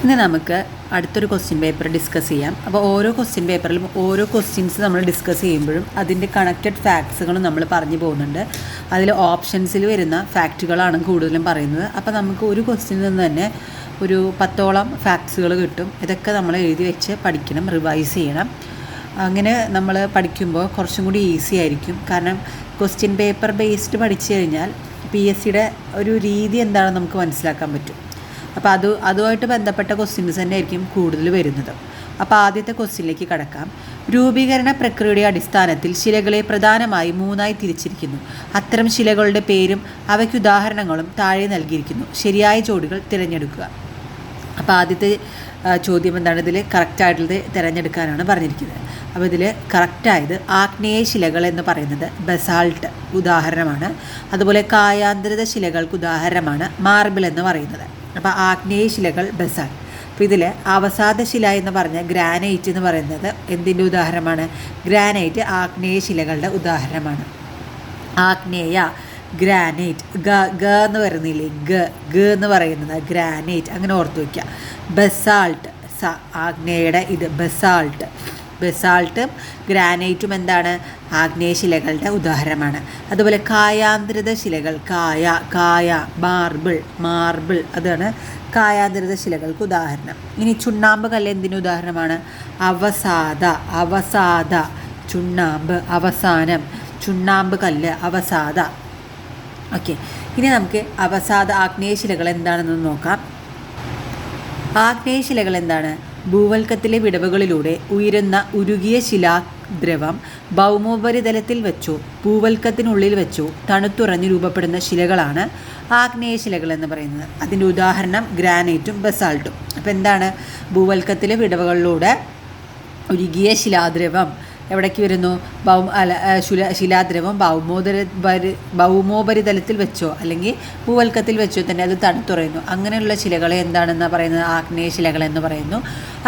ഇനി നമുക്ക് അടുത്തൊരു ക്വസ്റ്റ്യൻ പേപ്പർ ഡിസ്കസ് ചെയ്യാം. അപ്പോൾ ഓരോ ക്വസ്റ്റ്യൻ പേപ്പറിലും ഓരോ ക്വസ്റ്റ്യൻസ് നമ്മൾ ഡിസ്കസ് ചെയ്യുമ്പോഴും അതിൻ്റെ കണക്റ്റഡ് ഫാക്ട്സുകളും നമ്മൾ പറഞ്ഞു പോകുന്നുണ്ട്. അതിൽ ഓപ്ഷൻസിൽ വരുന്ന ഫാക്റ്റുകളാണ് കൂടുതലും പറയുന്നത്. അപ്പോൾ നമുക്ക് ഒരു ക്വസ്റ്റ്യനിൽ നിന്ന് തന്നെ ഒരു 10ഓളം ഫാക്ട്സുകൾ കിട്ടും. ഇതൊക്കെ നമ്മൾ എഴുതി വെച്ച് പഠിക്കണം, റിവൈസ് ചെയ്യണം. അങ്ങനെ നമ്മൾ പഠിക്കുമ്പോൾ കുറച്ചും കൂടി ഈസി ആയിരിക്കും. കാരണം ക്വസ്റ്റ്യൻ പേപ്പർ ബേസ്ഡ് പഠിച്ചു കഴിഞ്ഞാൽ PSCയുടെ ഒരു രീതി എന്താണെന്ന് നമുക്ക് മനസ്സിലാക്കാൻ പറ്റും. അപ്പോൾ അതുമായിട്ട് ബന്ധപ്പെട്ട ക്വസ്റ്റ്യൻസ് തന്നെ ആയിരിക്കും കൂടുതൽ വരുന്നത്. അപ്പോൾ ആദ്യത്തെ ക്വസ്റ്റ്യനിലേക്ക് കടക്കാം. രൂപീകരണ പ്രക്രിയയുടെ അടിസ്ഥാനത്തിൽ ശിലകളെ പ്രധാനമായി 3ആയി തിരിച്ചിരിക്കുന്നു. അത്തരം ശിലകളുടെ പേരും അവയ്ക്ക് ഉദാഹരണങ്ങളും താഴെ നൽകിയിരിക്കുന്നു. ശരിയായ ജോഡികൾ തിരഞ്ഞെടുക്കുക. അപ്പോൾ ആദ്യത്തെ ചോദ്യം എന്താണ്? ഇതിൽ കറക്റ്റായിട്ടുള്ളത് തിരഞ്ഞെടുക്കാനാണ് പറഞ്ഞിരിക്കുന്നത്. അപ്പോൾ ഇതിൽ കറക്റ്റായത് ആഗ്നേയ ശിലകൾ എന്ന് പറയുന്നത് ബസാൾട്ട് ഉദാഹരണമാണ്. അതുപോലെ കായാന്തരിത ശിലകൾക്ക് ഉദാഹരണമാണ് മാർബിൾ എന്ന് പറയുന്നത്. അപ്പോൾ ആഗ്നേയ ശിലകൾ ബസാൾട്ട്. അപ്പോൾ ഇതിൽ അവസാദ ശില എന്ന് പറഞ്ഞ ഗ്രാനൈറ്റ് എന്ന് പറയുന്നത് എന്തിൻ്റെ ഉദാഹരണമാണ്? ഗ്രാനൈറ്റ് ആഗ്നേയ ശിലകളുടെ ഉദാഹരണമാണ്. ആഗ്നേയ, ഗ്രാനൈറ്റ്, ഗ എന്ന് പറയുന്നില്ലേ, ഗ എന്ന് പറയുന്നത് ഗ്രാനൈറ്റ്, അങ്ങനെ ഓർത്ത് വയ്ക്കുക. ബസാൾട്ട്, ആഗ്നേയയുടെ ഇത് ബസാൾട്ടും ഗ്രാനൈറ്റും എന്താണ്? ആഗ്നേയശിലകളുടെ ഉദാഹരണമാണ്. അതുപോലെ കായാന്തരിത ശിലകൾ, കായ, മാർബിൾ അതാണ് കായാന്തരിത ശിലകൾക്ക് ഉദാഹരണം. ഇനി ചുണ്ണാമ്പ് കല്ല് എന്തിന് ഉദാഹരണമാണ്? അവസാദ, ചുണ്ണാമ്പ്, അവസാനം, ചുണ്ണാമ്പ് കല്ല്, അവസാദ. ഓക്കെ, ഇനി നമുക്ക് അവസാദ ആഗ്നേയശിലകൾ എന്താണെന്ന് നോക്കാം. ആഗ്നേയശിലകൾ എന്താണ്? ഭൂവൽക്കത്തിലെ വിടവുകളിലൂടെ ഉയരുന്ന ഉരുകിയ ശിലാദ്രവം ഭൗമോപരിതലത്തിൽ വെച്ചോ ഭൂവൽക്കത്തിനുള്ളിൽ വെച്ചോ തണുത്തുറഞ്ഞ് രൂപപ്പെടുന്ന ശിലകളാണ് ആഗ്നേയശിലകൾ എന്ന് പറയുന്നത്. അതിൻ്റെ ഉദാഹരണം ഗ്രാനൈറ്റും ബസാൾട്ടും. അപ്പോൾ എന്താണ്? ഭൂവൽക്കത്തിലെ വിടവുകളിലൂടെ ഉരുകിയ ശിലാദ്രവം എവിടേക്ക് വരുന്നു? ശിലാദ്രവം ഭൗമോപരിതലത്തിൽ വെച്ചോ അല്ലെങ്കിൽ ഭൂവൽക്കത്തിൽ വെച്ചോ തന്നെ അത് തണുത്തുറയുന്നു. അങ്ങനെയുള്ള ശിലകളെ എന്താണെന്ന് പറയുന്നത്? ആഗ്നേയ ശിലകൾ എന്ന് പറയുന്നു.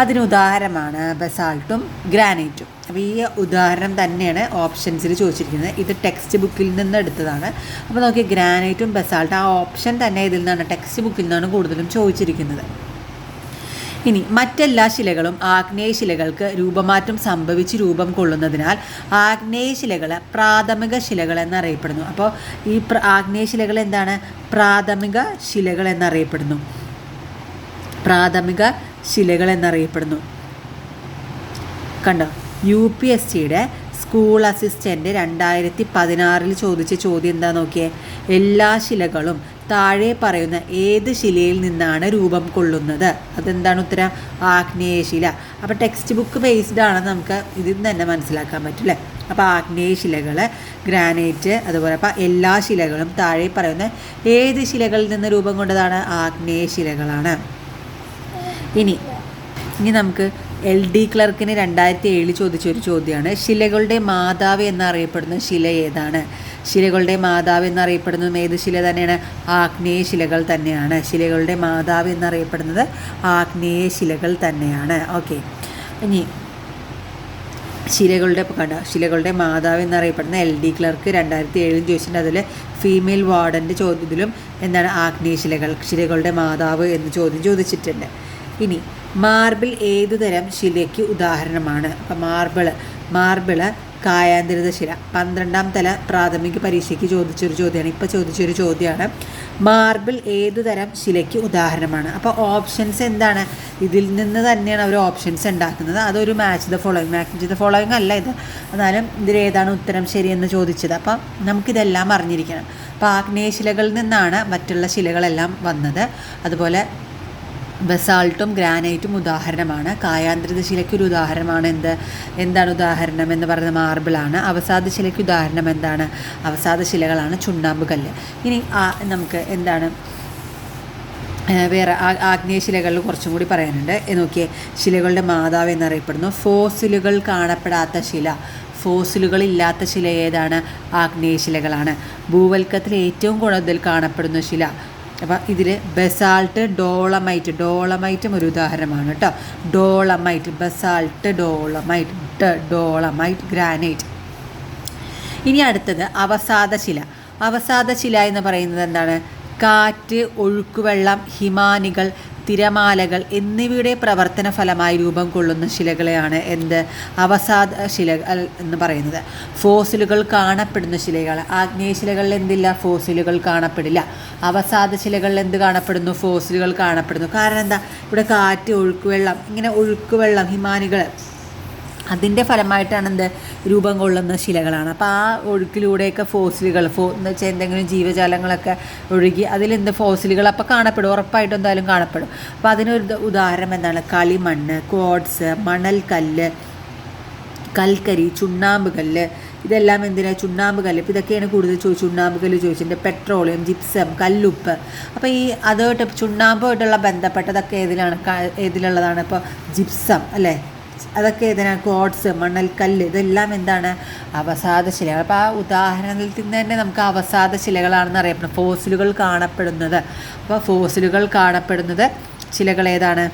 അതിന് ഉദാഹരണമാണ് ബസാൾട്ടും ഗ്രാനൈറ്റും. അപ്പോൾ ഈ ഉദാഹരണം തന്നെയാണ് ഓപ്ഷൻസിൽ ചോദിച്ചിരിക്കുന്നത്. ഇത് ടെക്സ്റ്റ് ബുക്കിൽ നിന്ന് എടുത്തതാണ്. അപ്പോൾ നോക്കി, ഗ്രാനൈറ്റും ബസാൾട്ടും ആ ഓപ്ഷൻ തന്നെ ഇതിൽ നിന്നാണ്, ടെക്സ്റ്റ് ബുക്കിൽ നിന്നാണ് കൂടുതലും ചോദിച്ചിരിക്കുന്നത്. ഇനി മറ്റെല്ലാ ശിലകളും ആഗ്നേയ ശിലകൾക്ക് രൂപമാറ്റം സംഭവിച്ച് രൂപം കൊള്ളുന്നതിനാൽ ആഗ്നേയ ശിലകൾ പ്രാഥമിക ശിലകൾ എന്നറിയപ്പെടുന്നു. അപ്പോൾ ഈ ആഗ്നേയ ശിലകൾ എന്താണ്? പ്രാഥമിക ശിലകൾ എന്നറിയപ്പെടുന്നു. കണ്ടോ? UPSCയുടെ സ്കൂൾ അസിസ്റ്റൻ്റ് 2016 ചോദിച്ച ചോദ്യം എന്താ നോക്കിയേ? എല്ലാ ശിലകളും താഴെ പറയുന്ന ഏത് ശിലയിൽ നിന്നാണ് രൂപം കൊള്ളുന്നത്? അതെന്താണ് ഉത്തരം? ആഗ്നേയശില. അപ്പോൾ ടെക്സ്റ്റ് ബുക്ക് ബേസ്ഡ് ആണെന്ന് നമുക്ക് ഇതിൽ നിന്ന് തന്നെ മനസ്സിലാക്കാൻ പറ്റും അല്ലേ? അപ്പോൾ ആഗ്നേയ ശിലകൾ, ഗ്രാനൈറ്റ്, അതുപോലെ അപ്പോൾ എല്ലാ ശിലകളും താഴെ പറയുന്ന ഏത് ശിലകളിൽ നിന്ന് രൂപം കൊണ്ടതാണ്? ആഗ്നേയ ശിലകളാണ്. ഇനി നമുക്ക് LD ക്ലർക്കിന് 2007 ചോദിച്ചൊരു ചോദ്യമാണ്. ശിലകളുടെ മാതാവ് എന്നറിയപ്പെടുന്ന ശില ഏതാണ്? ശിലകളുടെ മാതാവ് എന്നറിയപ്പെടുന്നതും ഏത് ശില തന്നെയാണ്? ആഗ്നേയ ശിലകൾ തന്നെയാണ്. ശിലകളുടെ മാതാവ് എന്നറിയപ്പെടുന്നത് ആഗ്നേയ ശിലകൾ തന്നെയാണ്. ഓക്കെ, ഇനി ശിലകളുടെ മാതാവ് എന്നറിയപ്പെടുന്ന LD ക്ലർക്ക് 2007 ചോദിച്ചിട്ടുണ്ട്. അതിൽ ഫീമെയിൽ വാർഡൻ്റെ ചോദ്യത്തിലും എന്താണ്? ആഗ്നേയ ശിലകളുടെ മാതാവ് എന്ന് ചോദ്യം ചോദിച്ചിട്ടുണ്ട്. ഇനി മാർബിൾ ഏതുതരം ശിലയ്ക്ക് ഉദാഹരണമാണ്? അപ്പം മാർബിള് കായാന്തരിത ശില. 12ാം തല പ്രാഥമിക പരീക്ഷയ്ക്ക് ചോദിച്ചൊരു ചോദ്യമാണ്. മാർബിൾ ഏതുതരം ശിലയ്ക്ക് ഉദാഹരണമാണ്? അപ്പോൾ ഓപ്ഷൻസ് എന്താണ്? ഇതിൽ നിന്ന് തന്നെയാണ് അവർ ഓപ്ഷൻസ് ഉണ്ടാക്കുന്നത്. അതൊരു മാച്ച് ദ ഫോളോയിങ് അല്ല ഇത്, എന്നാലും ഇതിലേതാണ് ഉത്തരം ശരിയെന്ന് ചോദിച്ചത്. അപ്പം നമുക്കിതെല്ലാം അറിഞ്ഞിരിക്കണം. അപ്പോൾ ആഗ്നേയ ശിലകളിൽ നിന്നാണ് മറ്റുള്ള ശിലകളെല്ലാം വന്നത്. അതുപോലെ ബസാൾട്ടും ഗ്രാനൈറ്റും ഉദാഹരണമാണ്. കായാന്തരിത ശിലയ്ക്കൊരു ഉദാഹരണമാണ് എന്താണ് ഉദാഹരണം എന്ന് പറയുന്നത്? മാർബിളാണ്. അവസാദ ശിലയ്ക്ക് ഉദാഹരണം എന്താണ്? അവസാദ ശിലകളാണ് ചുണ്ണാമ്പ് കല്ല്. ഇനി നമുക്ക് എന്താണ് വേറെ ആഗ്നേയ ശിലകളിൽ കുറച്ചും കൂടി പറയാനുണ്ട്. നോക്കിയേ, ശിലകളുടെ മാതാവ് എന്നറിയപ്പെടുന്നു. ഫോസിലുകൾ കാണപ്പെടാത്ത ശില, ഫോസിലുകളില്ലാത്ത ശില ഏതാണ്? ആഗ്നേയ ശിലകളാണ്. ഭൂവൽക്കത്തിൽ ഏറ്റവും കൂടുതൽ കാണപ്പെടുന്ന ശില, അപ്പോൾ ഇതിൽ ബസാൾട്ട്, ഡോളമൈറ്റും ഒരു ഉദാഹരണമാണ് കേട്ടോ. Basalt, dolomite, granite. ഇനി അടുത്തത് അവസാദ ശില എന്ന് പറയുന്നത് എന്താണ്? കാറ്റ്, ഒഴുക്കുവെള്ളം, ഹിമാനികൾ, തിരമാലകൾ എന്നിവയുടെ പ്രവർത്തന ഫലമായി രൂപം കൊള്ളുന്ന ശിലകളെയാണ് അവസാദ ശിലകൾ എന്ന് പറയുന്നത്. ഫോസിലുകൾ കാണപ്പെടുന്ന ശിലകൾ. ആഗ്നേയശിലകളിൽ എന്തില്ല? ഫോസിലുകൾ കാണപ്പെടില്ല. അവസാദ ശിലകളിൽ എന്ത് കാണപ്പെടുന്നു? ഫോസിലുകൾ കാണപ്പെടുന്നു. കാരണം എന്താ? ഇവിടെ കാറ്റ്, ഒഴുക്കുവെള്ളം, ഇങ്ങനെ ഒഴുക്കുവെള്ളം, ഹിമാനികൾ, അതിൻ്റെ ഫലമായിട്ടാണ് രൂപം കൊള്ളുന്ന ശിലകളാണ്. അപ്പോൾ ആ ഒഴുക്കിലൂടെയൊക്കെ ഫോസിലുകൾ എന്ന് വെച്ചാൽ എന്തെങ്കിലും ജീവജാലങ്ങളൊക്കെ ഒഴുകി ഫോസിലുകൾ അപ്പോൾ കാണപ്പെടും, ഉറപ്പായിട്ടും എന്തായാലും കാണപ്പെടും. അപ്പോൾ അതിനൊരു ഉദാഹരണം എന്താണ്? കളിമണ്ണ്, ക്വാർട്സ്, മണൽക്കല്ല്, കൽക്കരി, ചുണ്ണാമ്പ് കല്ല്. ഇതെല്ലാം ചുണ്ണാമ്പ് കല്ല്. ഇപ്പോൾ ഇതൊക്കെയാണ് കൂടുതൽ ചുണ്ണാമ്പ് കല്ല് ചോദിച്ചിട്ടുണ്ട്. പെട്രോളിയം, ജിപ്സം, കല്ലുപ്പ്. അപ്പോൾ അതുമായിട്ട് ചുണ്ണാമ്പുമായിട്ടുള്ള ബന്ധപ്പെട്ടതൊക്കെ ഏതിലുള്ളതാണ്? ഇപ്പോൾ ജിപ്സം അല്ലേ, അതൊക്കെ ക്വാർട്സ്, മണൽക്കല്ല്, ഇതെല്ലാം അവസാദ ശിലകൾ. അപ്പോൾ ആ ഉദാഹരണത്തിൽ തന്നെ നമുക്ക് അവസാദ ശിലകളാണെന്ന് അറിയപ്പെടുന്നത്. ഫോസിലുകൾ കാണപ്പെടുന്നത്. അപ്പോൾ ഫോസിലുകൾ കാണപ്പെടുന്നത് ശിലകൾ ഏതാണ്?